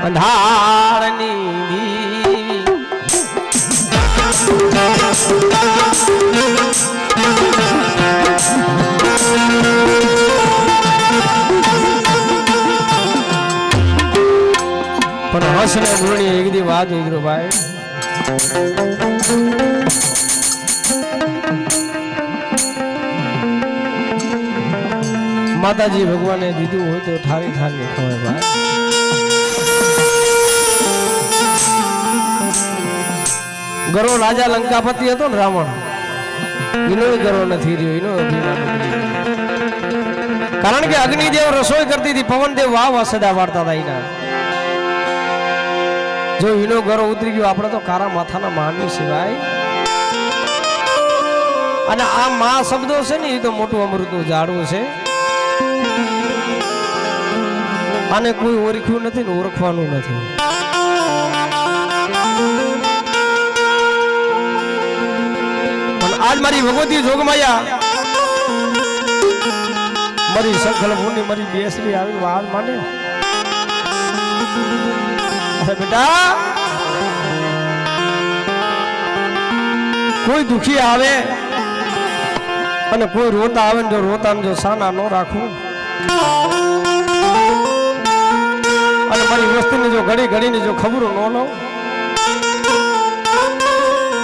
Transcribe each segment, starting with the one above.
અંધારની દીવી પણ હસને ગુણી એક દી વાત ઉતરો ભાઈ માતાજી ભગવાને દીધું હોય તો ઠારી ઠારી ખવાય ભાઈ ગરો રાજા લંકાપતિ હતો ને રાવણ એનો ગરો નથી રહ્યો એનો અભિમાન કારણ કે અગ્નિદેવ રસોઈ કરતી હતી પવનદેવ વાવ સદા વાળતા હતા એના જો એનો ગરો ઉતરી ગયો આપણે તો કારા માથાના માનવી સિવાય અને આ મા શબ્દો છે ને એ તો મોટું અમૃતનું ઝાડવું છે આને કોઈ ઓળખ્યું નથી ને ઓળખવાનું નથી પણ આજ મારી ભગવતી જોગમાયા મારી સંખલ ભૂની મારી બેસરી આવી વાત માને બેટા કોઈ દુખી આવે અને કોઈ રોતા આવે ને જો રોતા જો સાના ન રાખવું અને મારી વસ્તીને જો ઘડી ઘડીને જો ખબરો ન લો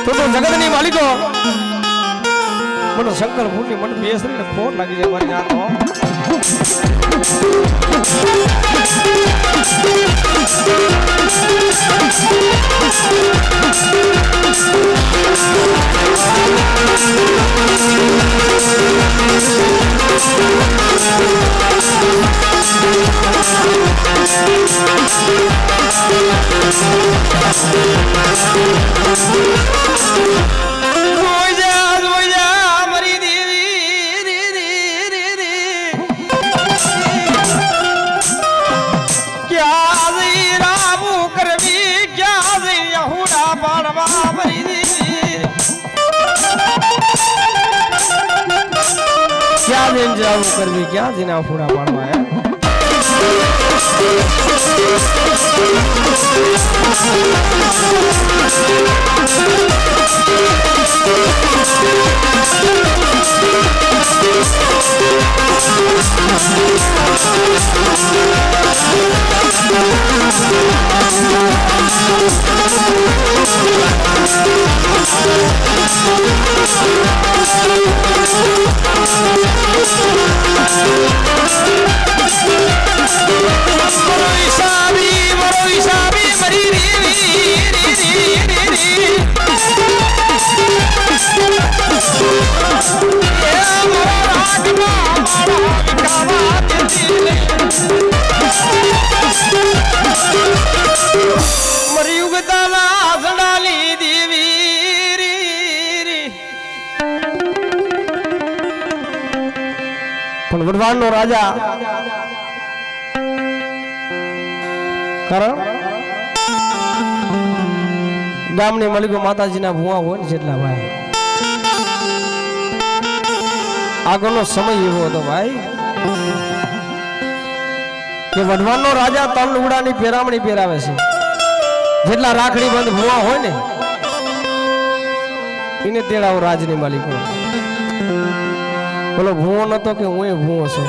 તો જગતની માલિકો મને શંકર ભૂની મને બેસરીને ખોટ લાગી જાય મારી આ क्या दिन जाऊं करवी क्या दिन फूड़ा पाड़वा है વડવાણ નો રાજા કારણ ગામની મલિકો માતાજીના ભુવા હોય ને જેટલા ભાઈ આગળનો સમય એવો હતો ભાઈ કે વડવાણ નો રાજા તન લુગડાની પેરામણી પહેરાવે છે જેટલા રાખડી બંધ ભુવા હોય ને એને તેડાવો રાજની માલિકો બોલો ભૂવો નતો કે હું ભૂવો છું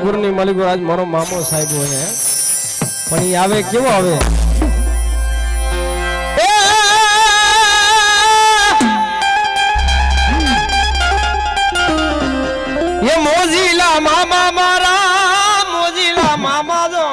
ગુરની માલિકો આજ મારો મામો સાહેબ હોય પણ એ આવે કેવો આવે એ મોજીલા મામા મારા મોજીલા મામા જો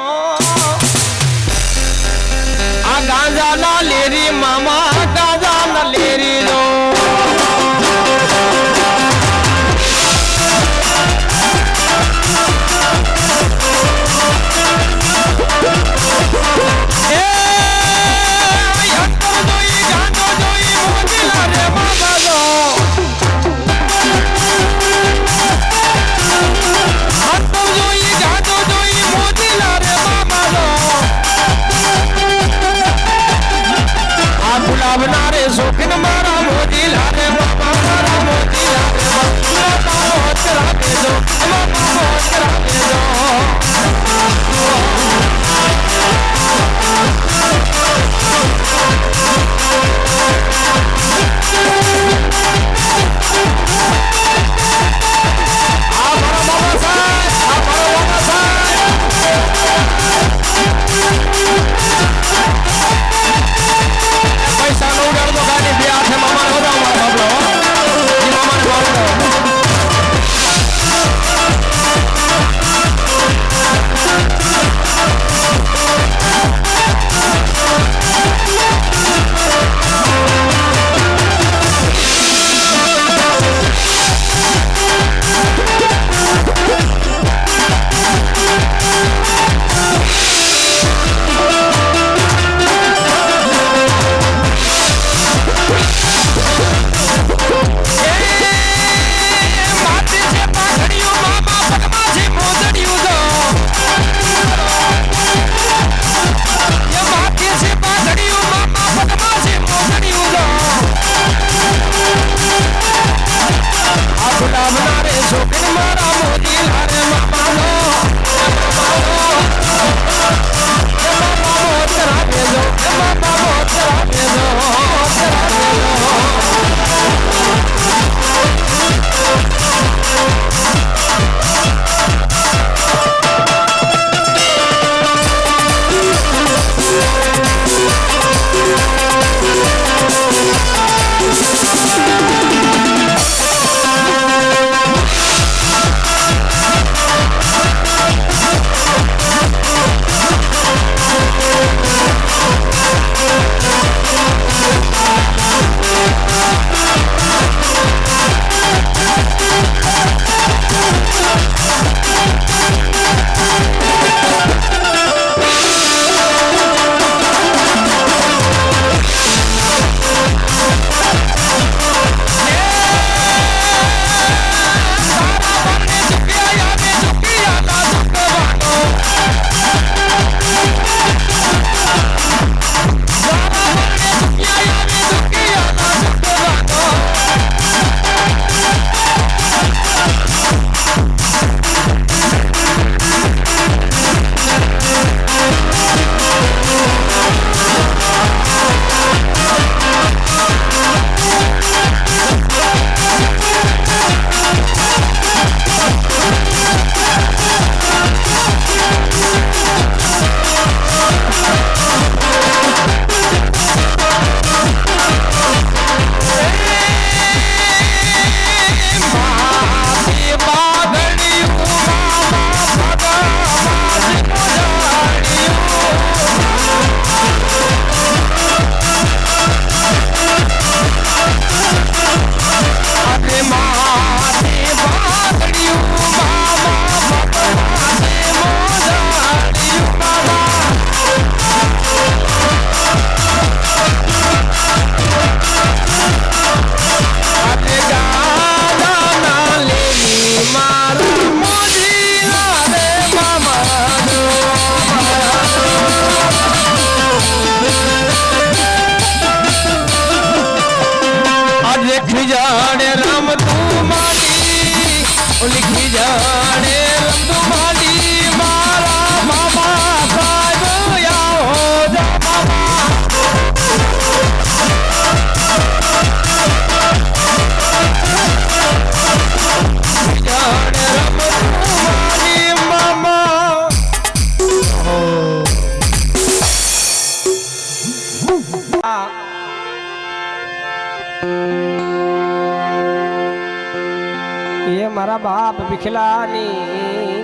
મારા બાપ વિખલાની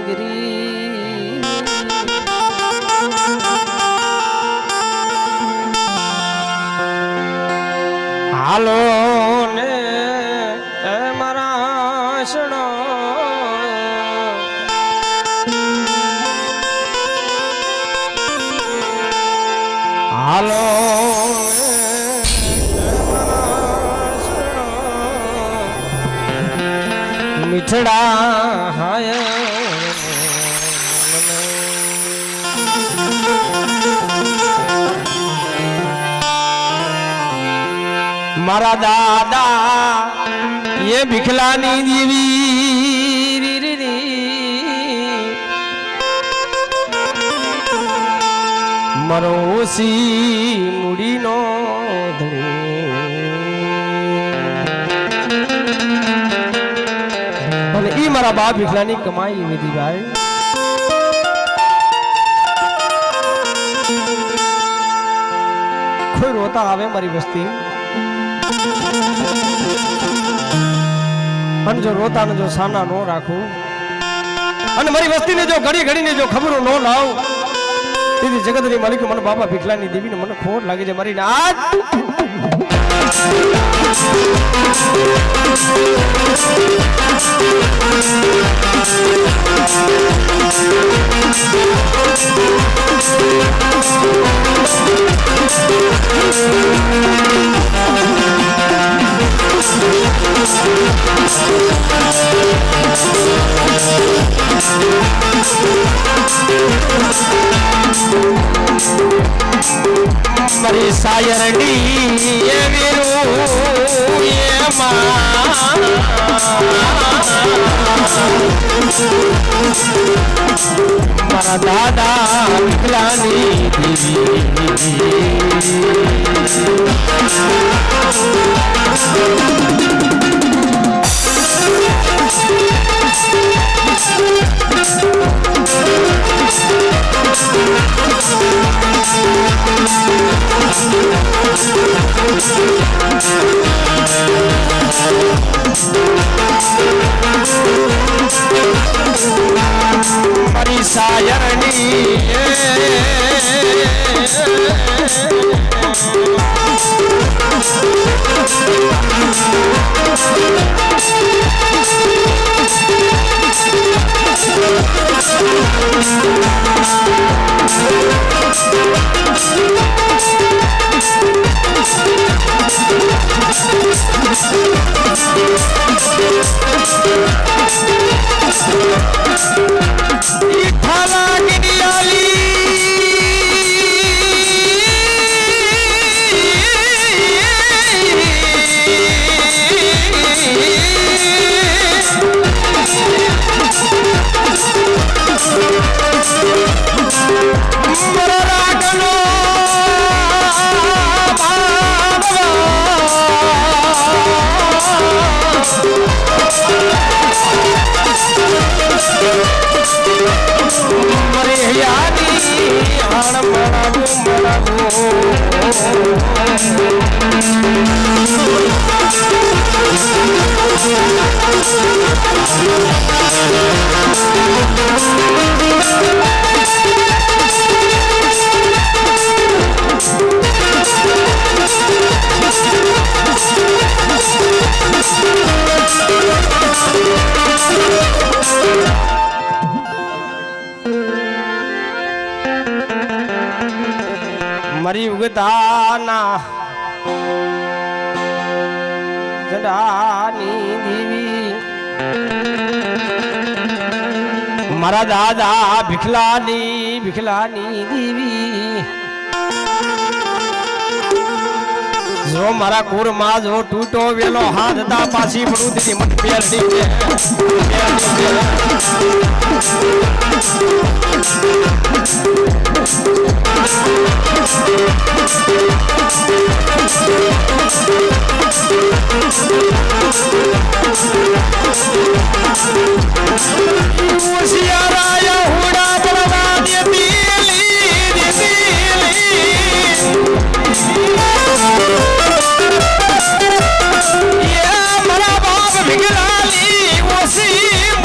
ગીરી હાલો ને મારા શણો હાલો મીઠડા હાય મારા દાદા એ ભીખલાની દેવી મરોસી મુડીનો ધણી અને ઈ મારા બાપ ભીખલાની કમાઈ વિધિભાઈ કોઈ રોતા આવે મારી વસ્તી અને જો રોતા ને જો સાના નો રાખું અને મારી વસ્તીને જો ઘડી ઘડીને જો ખબરો નો લાવ તેથી જગતની માલિક મને બાપા ભીખલાની દેવીને મને ખોટ લાગે છે મારી આજ મારી સાયરડી એ વીરું એ મારા દાદા ભીખલાની દેવી મારી સાયરણી મારી ઉગતાના જડાની દેવી મારા દાદા ભીખલાની દેવી જો મારા કુરમાં જો તૂટો વેલો હાથ દા પાછી પડું દીધી મત પેરડી મારા બાપ ભીખલાની ઓસી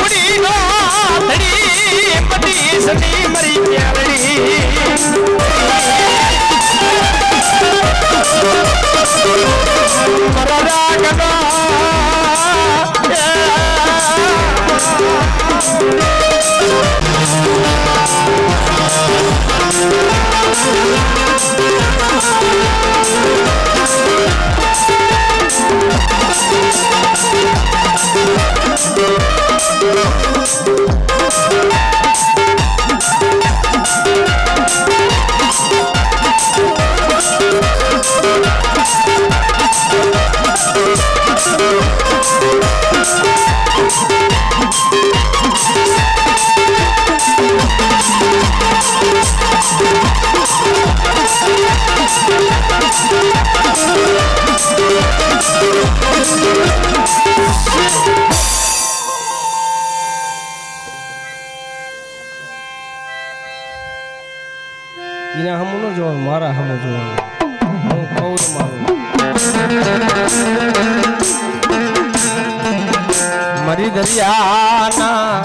એના હમું ન જોવાનું, મારા હમું જોવાનું. હું કૌર મારું મરી દરિયાના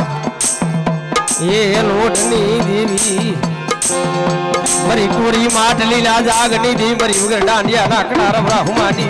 એ લોટની દેવી મરી કોરી માટલી ના જાગની દી મરી વગર દાંડિયા નાકડા રબડા હુમાની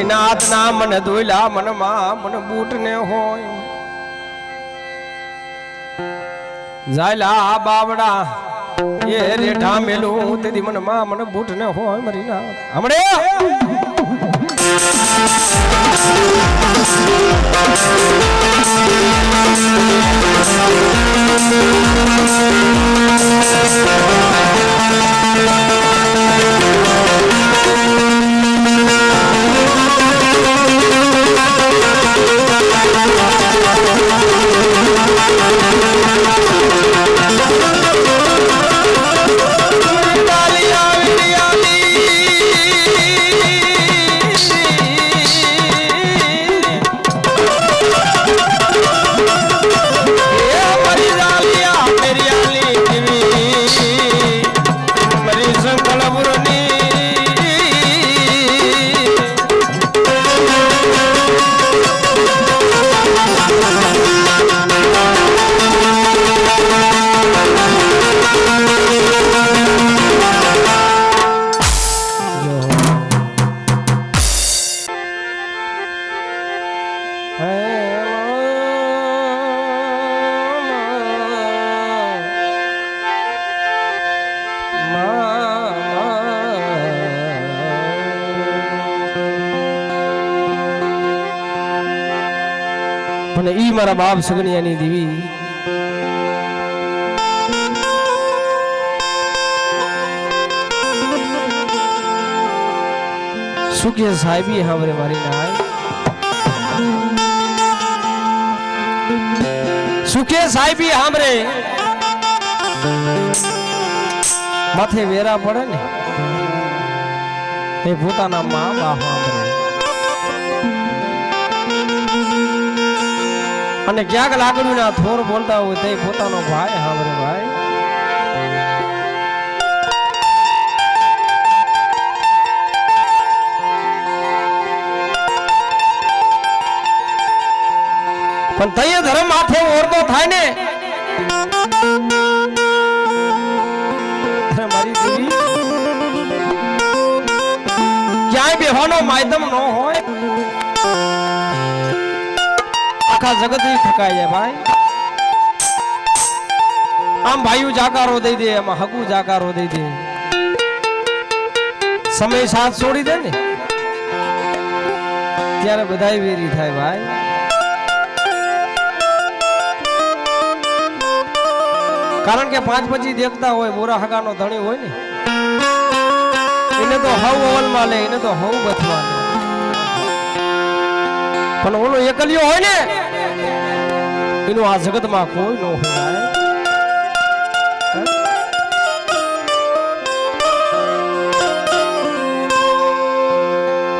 નાથ ના મન દોયલા મનમાં મન બૂટ ને હોય જાયલા બાવડા એ રેઠા મેલું તેદી મનમાં મન બૂટ ને હોય મરી નાથ હમણે અને ઈ મારા બાપ સગનિયાની દેવી સુખે સાહેબી હાવરે મારી નાય સુખે સાહેબી હામરે માથે વેરા પડે ને એ પોતાના મા બાપ હામરે અને ક્યાંક લાકડું ના થોર બોલતા હોય તે પોતાનો ભાઈ હામરે ભાઈ પણ તૈયે ધર્મ માથે ઓરતો થાય ને મારી દેવી ક્યાંય બેહવાનો માધ્યમ ન હોય આખા જગત થકાય જાય ભાઈ આમ ભાઈઓ જાકારો દઈ દે આમાં હગુ જાકારો દઈ દે સમય સાથ છોડી દે ને ત્યારે બધાય વેરી થાય ભાઈ કારણ કે 5 પછી દેખતા હોય મોરા હગાનો ધણી હોય ને એને તો હવ અવલમાં લે એને તો હવ બથવા લે પણ ઓલો એકલિયો હોય ને એનું આ જગતમાં કોઈ ન હોય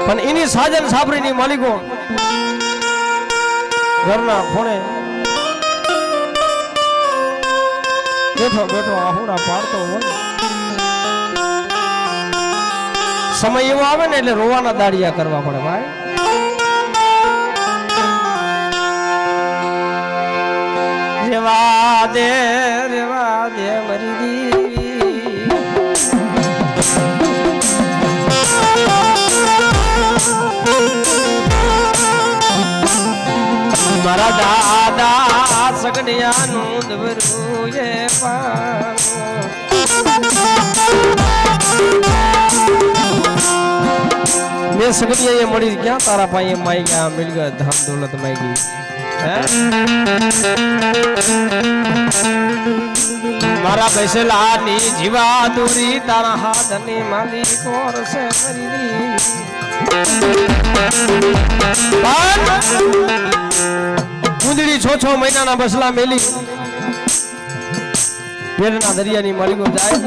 પણ એની સાજન સાબરીની માલિકો ઘરના ખૂણે બેઠો બેઠો આહુડા પાડતો હોય સમય એવો આવે ને એટલે રોવાના દાડિયા કરવા પડે ભાઈ રેવા દે મરી દેવી મારા દાદા સગડિયાનું દવરું એ મેં સગડિયા એ મળી ક્યાં તારા પાસે માઈ ગયા મિલ ગયા ધન દોલત માગી મારા બેસલાની જીવા દૂરી તારા હાથની માલી કોર છે મરી કુંદડી 6 મહિનાના બસલા મેલી પેરના દરિયાની માલિકો જાય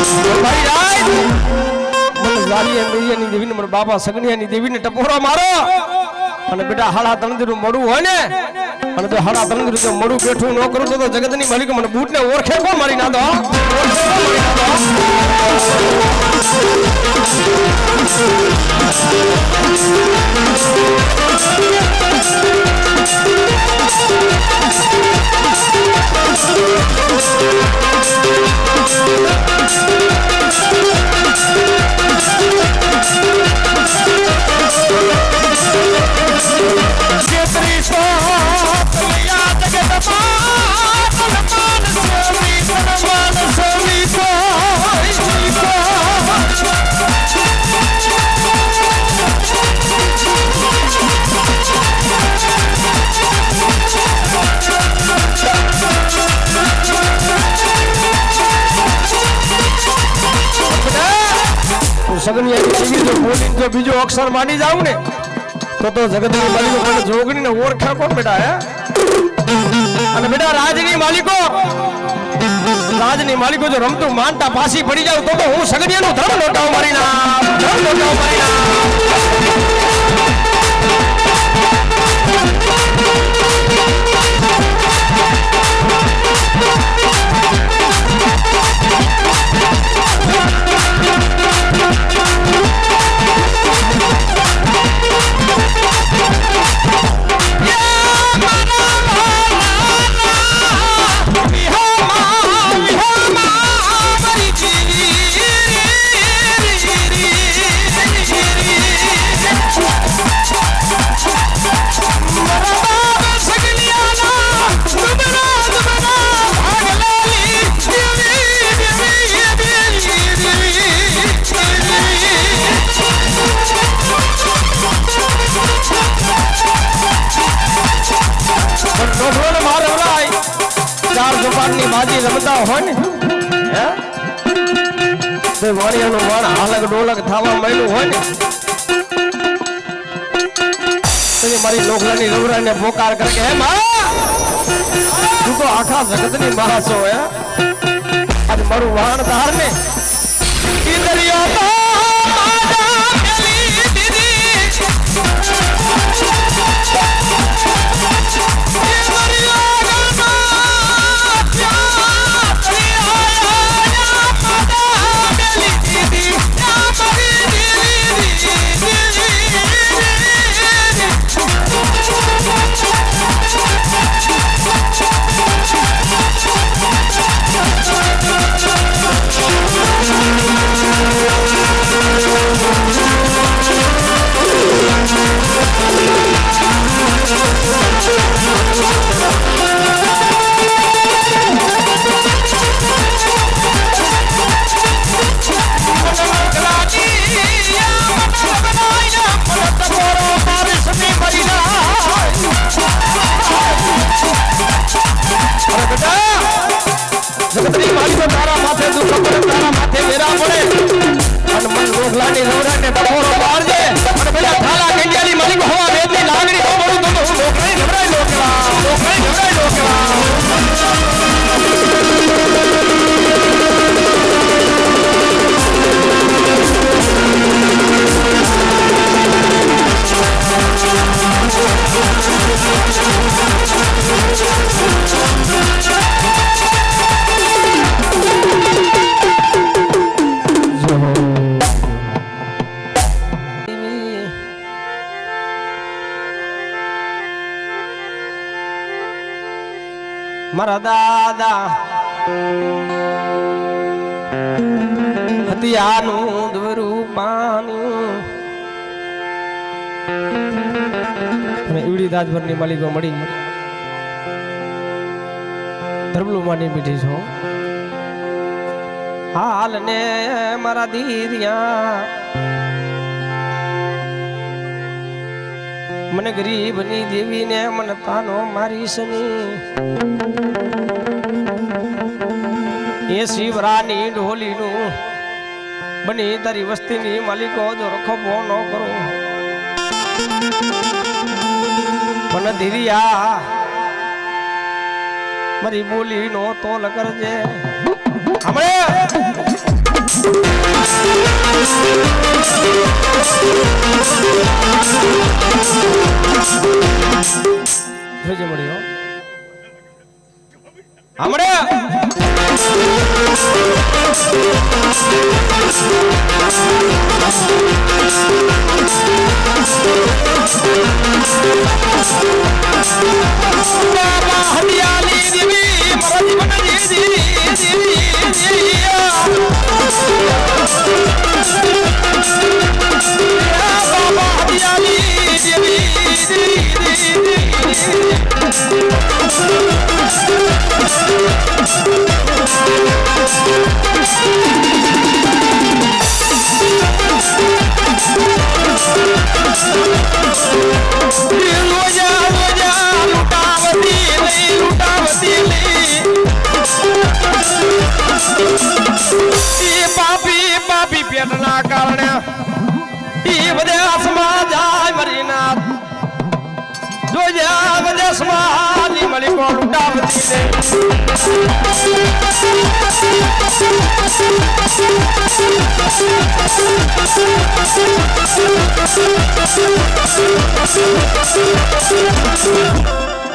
મારી રાત મને જારી મેરિયાની દેવીને મને બાબા સગનિયાની દેવીને ટપોરો મારો અને બેટા હાડા તણદીનું મોડું હોય ને અને તો હાડા તણદીનું જો મોડું બેઠું ન કરું તો જગતની માલિક મને બૂટને ઓળખે કોણ મારી ના દો સગનિયાની જો બોલીને જો બીજો અક્ષર માંડી જાવ ને તો જગતની માલિકો મને જોગણીને ઓળખે કોણ બેટા હે અને બેટા રાજની માલિકો જો રમતું માનતા પાછી પડી જાવ તો હું સગનિયાનું ધર્મ લોટાવ મારી નામ બાજી રમતા હોય ને હે તે વાણિયાનું વાણ હાલક ડોલક થવા માંડ્યું હોય ને તો મારી લોકલાની રવરાને પોકાર કરે કે હે માં તું તો આખા જગતની માં છો હે આજ મારું વાણ ધાર ને ઇન્દ્રિયો જગતની માલિકો તારા માથે દુઃખ પડે તારા માથે મેરા પડે અને મન રોગલાની રવરાને ટપોરો મારજે અને પેલા થાલા કંડિયાની માલિકો હવા વેદની લાગણી તો બોલું તો હું લોકરાઈ ઘબરાઈ લોકલા મારા દાદા હતિયાનું દવરું પાનું અને ઈવડી રાજભરની માલિકો મળી ધરબલું માની બેઠી છો હાલ ને મારા દીરિયા મને ગરીબની દેવીને મને તાનો મારી સની એ શિવરાની ઢોલીનું બની તારી વસ્તીની માલિકો જો રખબો ન કરો પણ ધીરિયા મારી બોલી નો તોલ કરજે હમણે જોજે મળ્યો હમણે બાબા હરિયાળી દેવી મારા જીવન દેવી બાબા હરિયાળી દેવી પાપી પાપી પેટના કારણે ઈ વિદેશમાં જાય મરીનાથ જોજે વિદેશમાં ની મળી કો લૂંટાવતી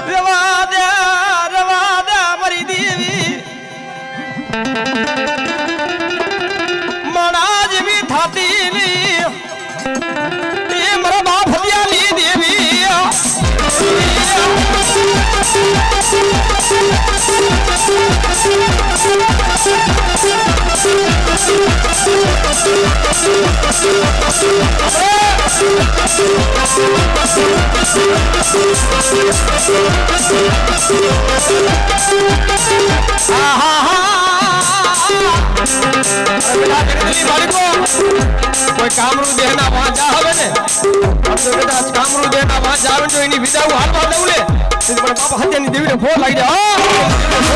રવા દે મરી દેવી મણા જેવી થાતી ની એ મારા બાપ હરિયાળી દેવી કોઈ કામરૂ દેહના વાંચા આવે ને તો બેટા કામરૂ દેહના વાંચા આવે તો એની વિદાઉ હાલવા દઉં લે પણ બાપા હત્યાની દેવીને ફોન લાગી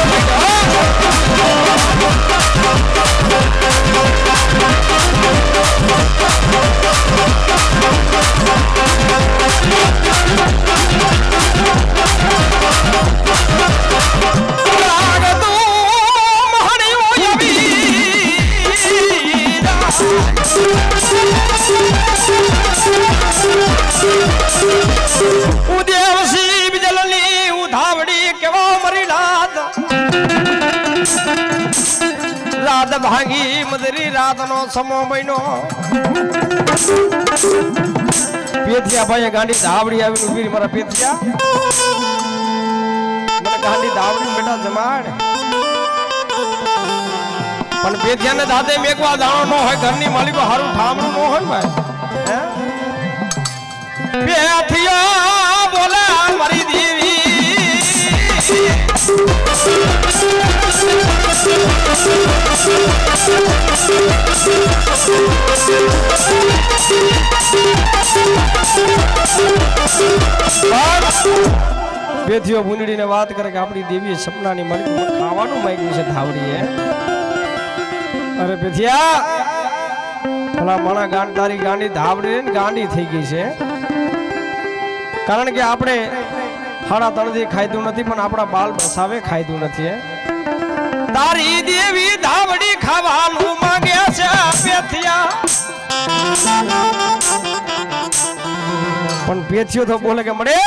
ઉદેવસી બિજલની ઉધાવડી કેવો મરી રાત ભાંગી મદરી રાતનો સમો મહિનો પેથિયા ભાઈ ગાંડી ધાવડી આવીને ઉભી મારા પેથિયા મને ગાંડી ધાવડી બેટા જમાડ પણ પેથિયાને દાદે મેકવા દાણો ન હોય ઘરની માલિકો હારું ઠામરું ન હોય ભાઈ પેથિયા બોલા મારી દેવી પેથિયો ભૂંડડીને વાત કરે કે આપણી દેવીએ સપનાની માલિક ખાવાનું માંગ્યું છે ધાવડીએ અરે પેથિયા ભલા માણા ગાંડ તારી ગાંડી ધાવડી ને ગાંડી થઈ ગઈ છે કારણ કે આપણે હાડા તળદી ખાઈતું નથી પણ આપણા બાલ બસાવે ખાઈતું નથી તારી દેવી ધાવડી ખાવાનું માંગે છે પેથિયા પણ પેથિયો તો બોલે કે મળે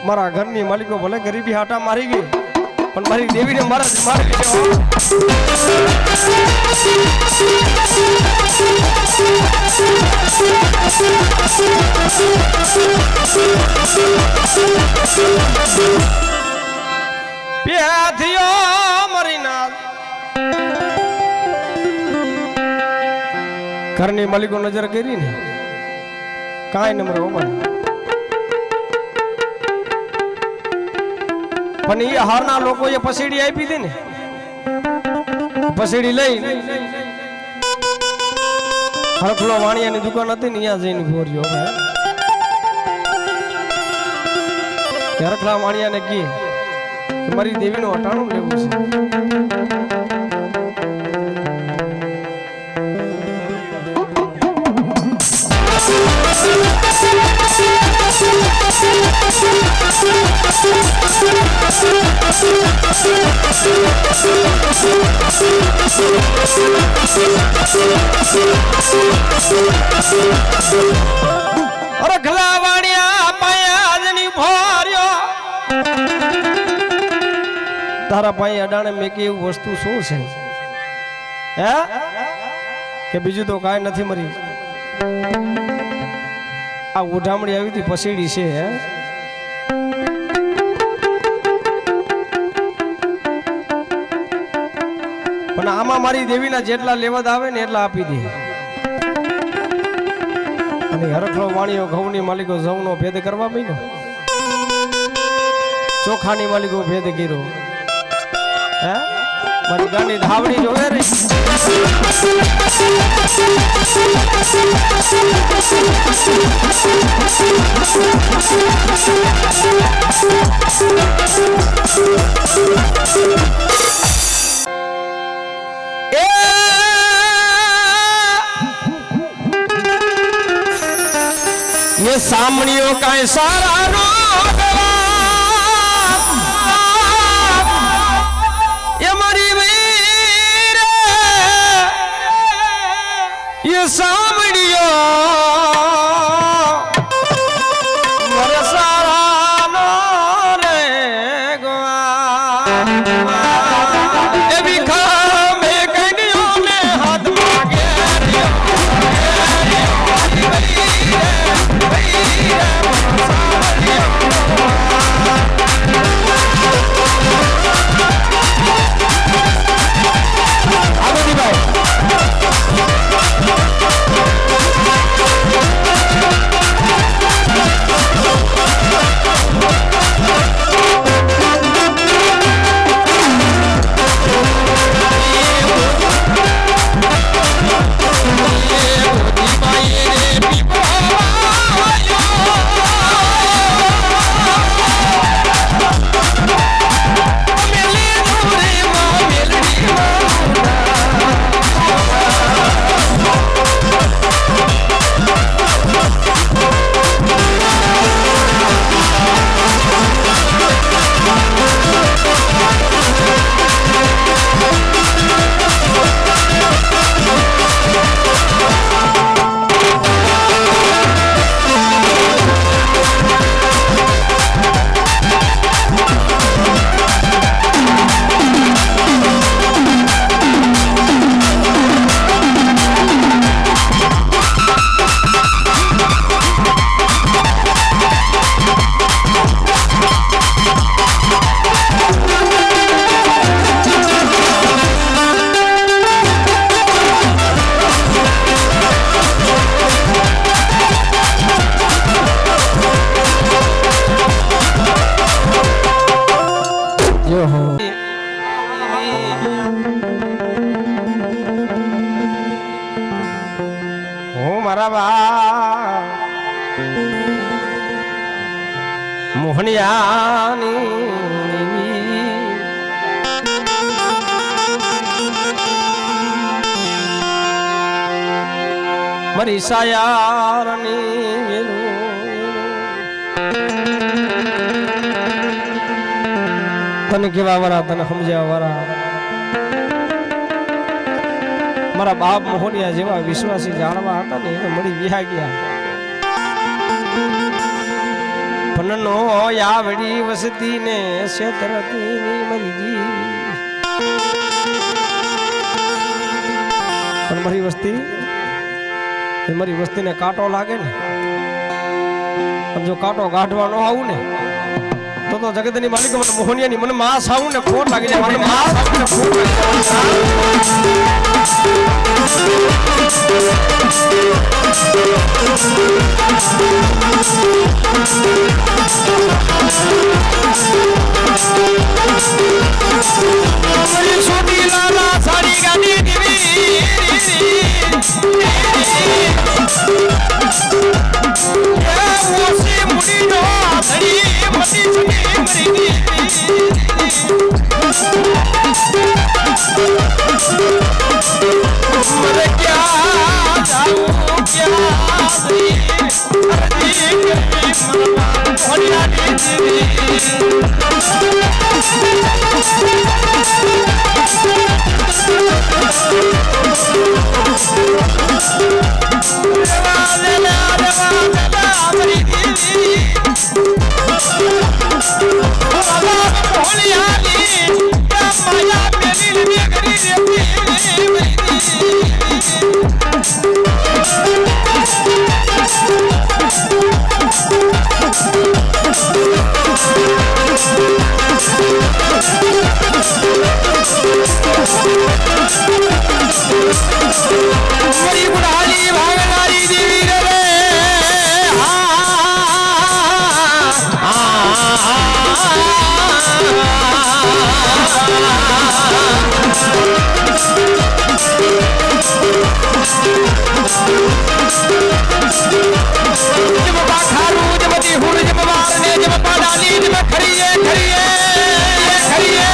મારા ઘરની માલિકો ભલે ગરીબી હાટા મારી ગઈ પણ મારી દેવીને મારા મારી પેથિયો મરીનાથ ઘરની માલિકો નજર કરી ને કાંઈ નંબર ઓમર પણ એ હારના લોકોએ પસેડી આપી દે ને પસેડી લઈ હરખલો વાણિયાની દુકાન હતી ને ત્યાં જઈને ભોર્યો હરખલા વાણિયાને કી મારી દેવીનું અટાણું લેવું છે અરે ખલાવાણિયા પાયાજની ભોર્યો તારા ભાઈ અડાણે મેં કે એવું વસ્તુ શું છે હે કે બીજું તો કાંઈ નથી મરી આ ઉઢામણી આવી હતી પસીડી છે હે પણ આમાં મારી દેવીના જેટલા લેવદ આવે ને એટલા આપી દે અને હરખલો વાણીઓ ઘઉંની માલિકો જવનો ભેદ કરવા માંડ્યો ચોખાની માલિકો ભેદ કર્યો હે મારી ગાની ધાવણી જોવે રે ये सामणियों का सारा ये मरी वीर ये सामणियों मर सारा नो रे ये भी खामे कनियों में हाथ मांगे મોહનિયાની મારી સાયારની તને કેવા વાળા તને સમજ્યા વાળા મારા બાપ મોહનિયા જેવા વિશ્વાસી જાણવા હતા ને એને મળી વિહા ગયા પનનો આવડી વસતી ને ક્ષેત્રતી મરી જીવી પણ મારી વસ્તીને કાંટો લાગે ને પણ જો કાંટો કાઢવાનો આવું ને તો જગતની માલિક મને મોહનિયાની મને માસ આવું ને ખોટ લાગી જાય મને માસ આવું ને ખોટ લાગી છોટી લાલા સાડી ગાડી દીવી મુડી નો ધડી મટી છડી मरे क्या जाऊं क्या नहीं अरे मन मन जब बाखारू जब दिहुर जब वारने जब पाडाली जब खड़िए खड़िए खड़िए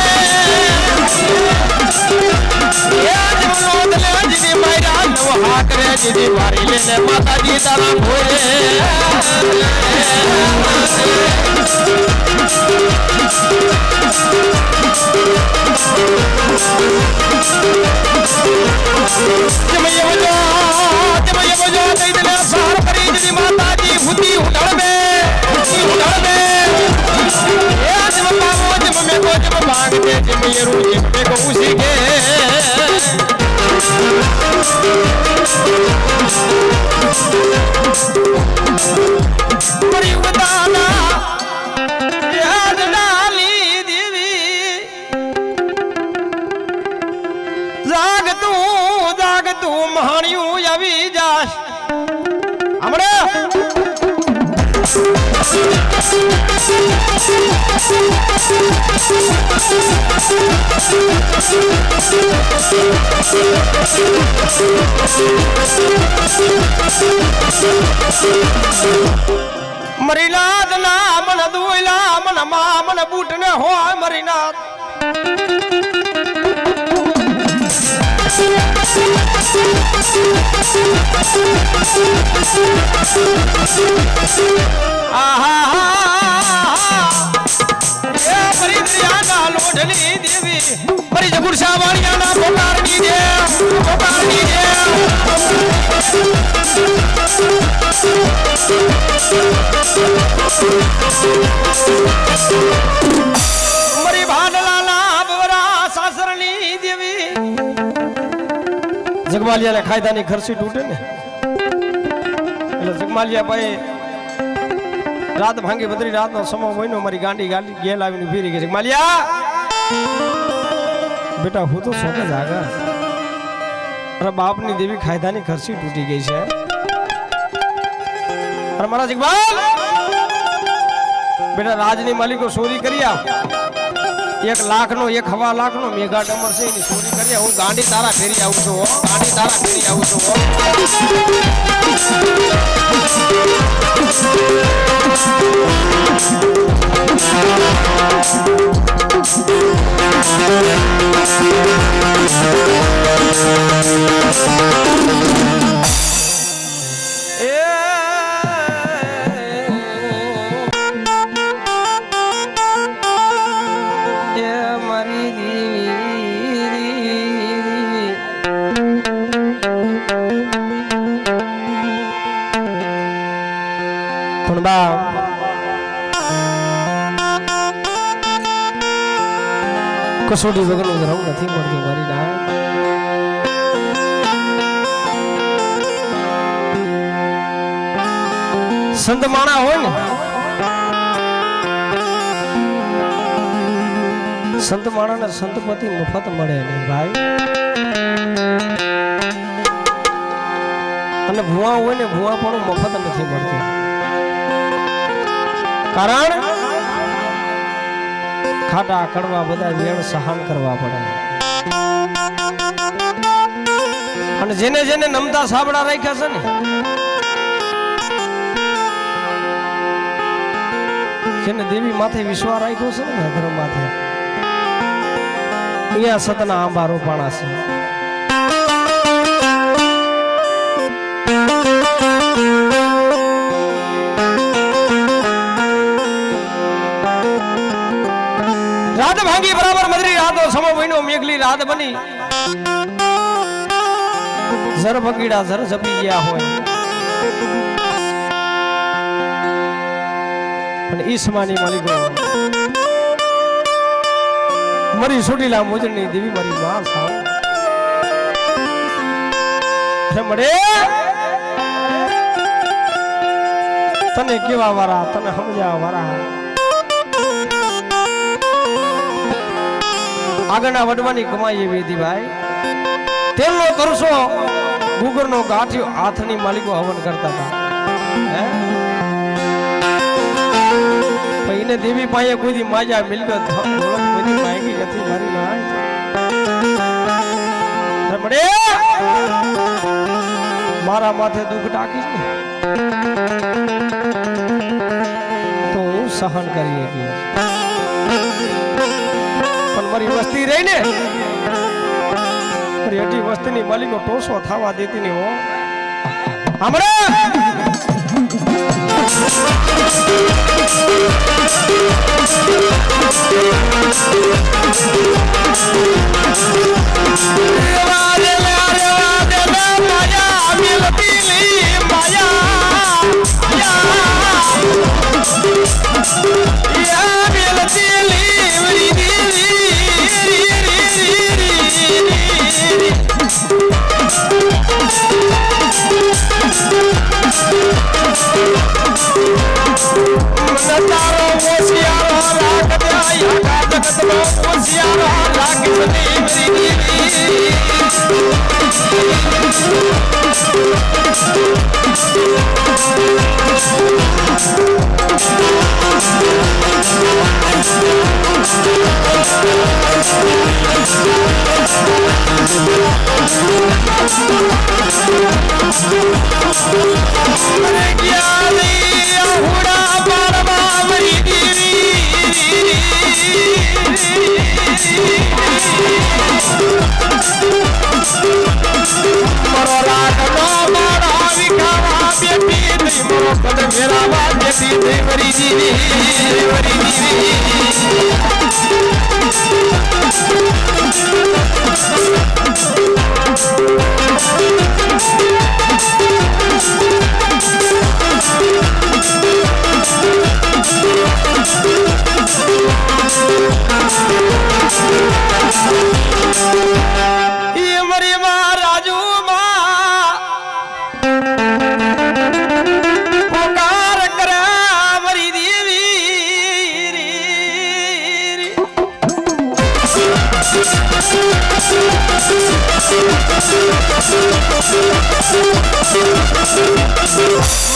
ये जब मोदले जिदी मैरा लोहा करे जिदी वारी लेने माता जी तारा भोरे जब ये बजा दे दिले सार करी जिदी माता जी हुती उड़ल में ये जब बाबू जब मैं को जब मांगते जब ये रू जब मैं को उसी के बड़ी उदाना याद डाली देवी जाग तू महानियों अभी जाश हमरे मरीनाथ ना मन दुला मन मा मन बूट ने हो मरीनाथ लोढ़नी देवी बड़ी जगुरसा वालिया ना पुकारनी दे मरी भाडला बवरा सासरनी देवी जगमालिया ने खायदानी खरसी टूटे ने એટલે જગમાલિયા ભાઈ રાત ભાંગી બદરી રાતનો સમો મહિનો મારી ગાંડી ગાલી ગેલ આવીને ઊભી રહી ગઈ જગમાલિયા બેટા હું તો સોકે જાગા અરે બાપની દેવી ખાયદાની ખરસી તૂટી ગઈ છે અરે મારા જગમાલ બેટા રાજની માલિકો ચોરી કર્યા 1 લાખનો 1 લાખનો મેગા ડમર છે એની ચોરી કર્યા હું ગાંડી તારા ફેરી આવું છું ગાંડી તારા ફેરી આવું છું कसोटी वगैरह रहू नहीं मरती मारी ना संत माणा हो ने संत माणा ने संतपति मुफ्त मळे नहीं भाई અને ભુવા હોય ને ભુવા પણ મફત નથી મળતી કારણ ખાટા કડવા બધા વેણ સહન કરવા પડે અને જેને જેને નમતા સાબડા રાખ્યા છે ને જેને દેવી માથે વિશ્વાસ રાખ્યો છે ને ધર્મ માથે અહીંયા સતના આંબા રોપાણા છે रात भांगी बराबर मदरी रात समो महीनो मेघली रात बनी जर बगीड़ा जर जपी गया होय पण ईसमानी मालिको मरी सोडीला मोजनी देवी मारी मां साव मड़े तने केवा वारा तने समजा वारा આગળના વડવાની કમાઈ એવી હતી ભાઈ તેલનો કરશો ગુગરનો ગાંઠિયો હાથની માલિકો હવન કરતા હતા એને દેવી પાસે કોઈ માજા મિલકત બધી માંગી નથી મારી ના મારા માથે દુઃખ ટાકીશ ને તો હું સહન કરી શકીશ, પણ મારી વસ્તી રહી ને મારી અઢી વસ્તીની માલિકો ટોસો થવા દેતી નહીં હો. હમણાં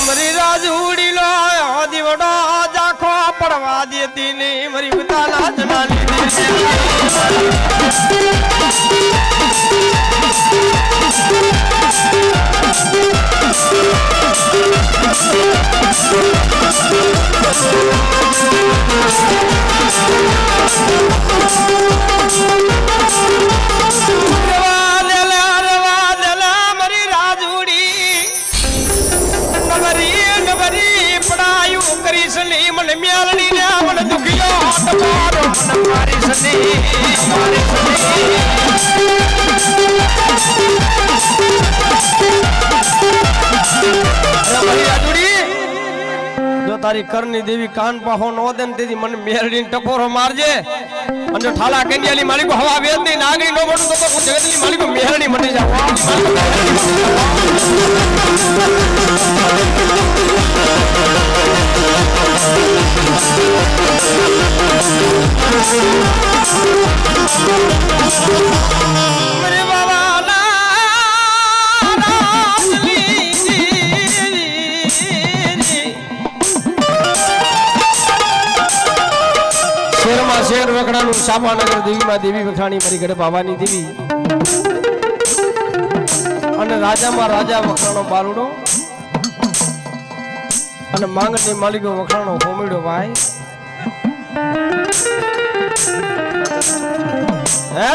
મરી રાજુડી લો દીવડો જાખો પડવા દેતી ની મરી ઉતાલા જનાલી મને મ્યાલની ને મને દુખિયો તમારો મને મારી સની જો તારી કરની દેવી કાન પાહો નો દે ને તેથી મને મેરડીને ટપોરો મારજે, અને ઠાલા કેન્ડિયાની માલિકો હવા વેદની નાગરી નો બડું તો જગતની માલિકો મેરડી મટી જાવ. मेरे बाबा શેરમાં શેર વખણાનું શામાનગર દેવીમાં દેવી વખણાણી મારી ઘરે બાવાની દેવી, અને રાજામાં રાજા વખણાનો બારુડો, અને માંગની માલિકો વખણાનો હોમીડો ભાઈ. હે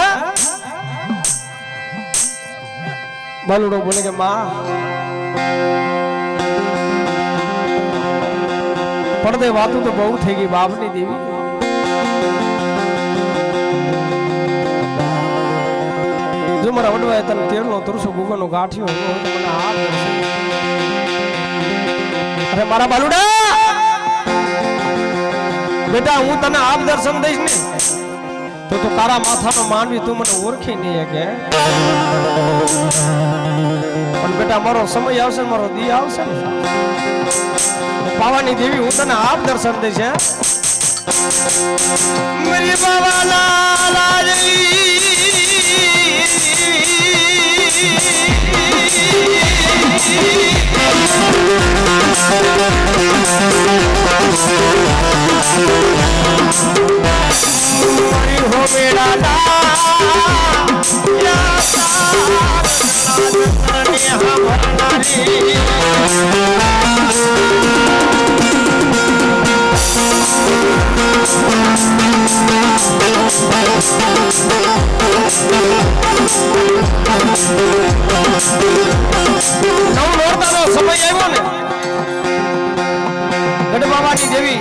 બાલુડો બોલે કે માં પડદે વાતું તો બહુ થઈ ગઈ બાપની દેવી, જો મારા વડવાએ તને તેલનો તરસો ગુગરનો ગાંઠ્યો તો મને આ અરે મારા બાલુડા બેટા હું તને આપ દર્શન દઈશ ને તો તારા માથાનો માનવી તું મને ઓળખી નહીં કે, પણ બેટા મારો સમય આવશે મારો દી આવશે ને પાવાની દેવી હું તને આપ દર્શન દઈશ. મારી બાવાના લાજલી हो बेड़ा दा या सा हम સમય આવ્યો ને ગઢ બાબાની દેવી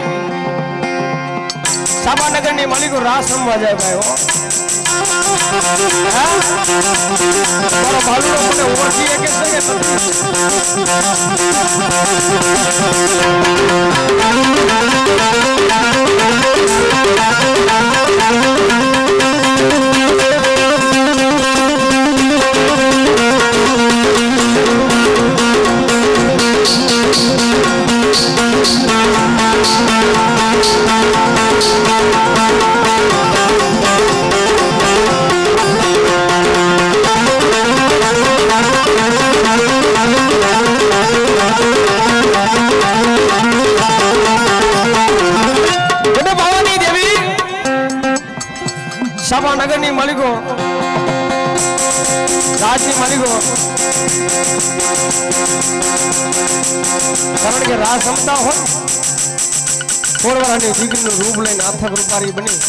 સાબાનગર ની માલિકો રાસ રમવા જાય ભાઈ મારો ભાલુડો મને ઓળખી કે સાબાનગર ની માલિકો રાજની માલિકો કારણ કે રાસ રમતા હોય કોળવાળાની દીકરીનું રૂપ લઈને આથક રૂપારી બની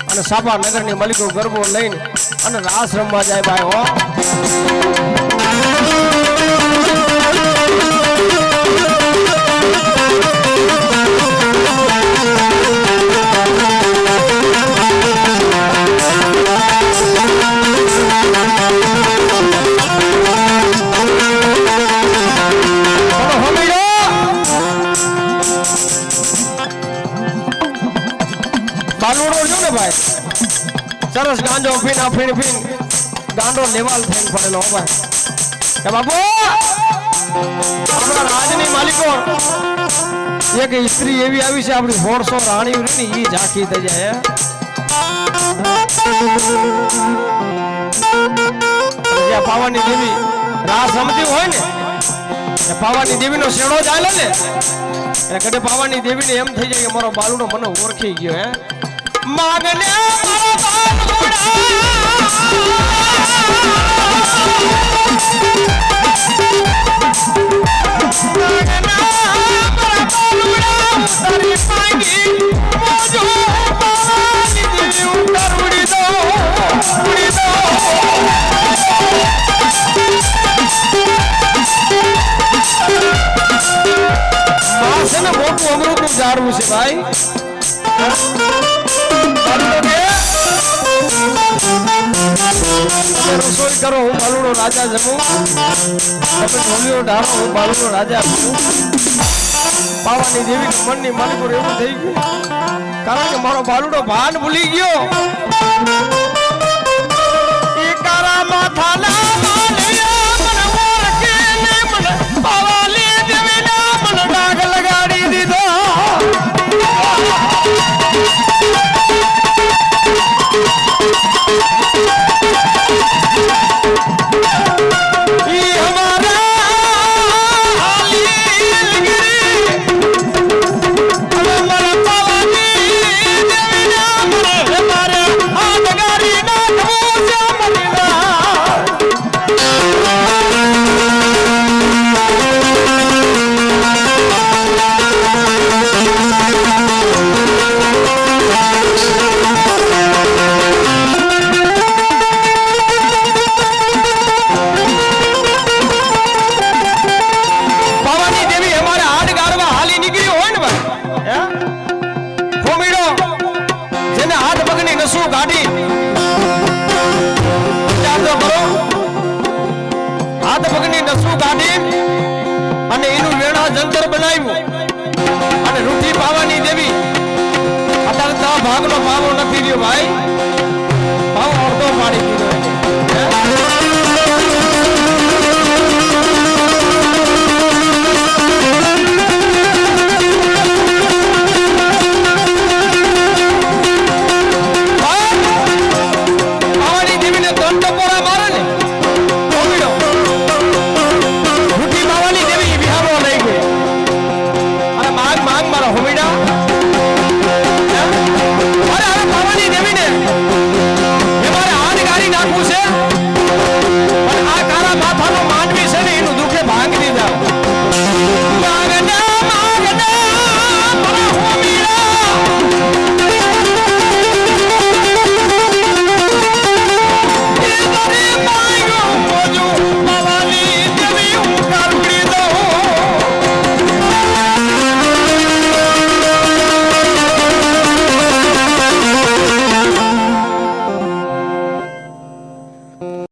અને સાબાનગર ની માલિકો ગરબો લઈને અને રાસ રમવા જાય ભાઈ હો સરસ ગાંજો ફીના ફીણ ગાંડો લેવાલ થઈને પડેલો ભાઈ કે બાપુ આપણા રાજની માલિકો એક સ્ત્રી એવી આવી છે આપણી 400 રાણીઓ ને ઈ ઝાંખી થઈ જાય જ્યાં પાવાની દેવી રાસ રમતી હોય ને પાવાની દેવીનો શેડો ચાલે ને એટલે કદે પાવાની દેવીને એમ થઈ જાય કે મારો બાલુડો મને ઓળખી ગયો હે માગને મોટું અમૃતનું ઝાડવું છે ભાઈ રસોઈ કરો હું બાલુડો રાજા જમું ઢોલિયો ઢાળો હું બાલુડો રાજા પાવાની દેવી મનની માલિકો એવું થઈ ગયું કારણ કે મારો બાલુડો ભાન ભૂલી ગયો એ કારા માથાના લગાડી દીધો અને એનું વેણા જંતર બનાવ્યું અને રૂઠી પાવાની દેવી અત્યારે ભાગનો પાવો નથી રહ્યો ભાઈ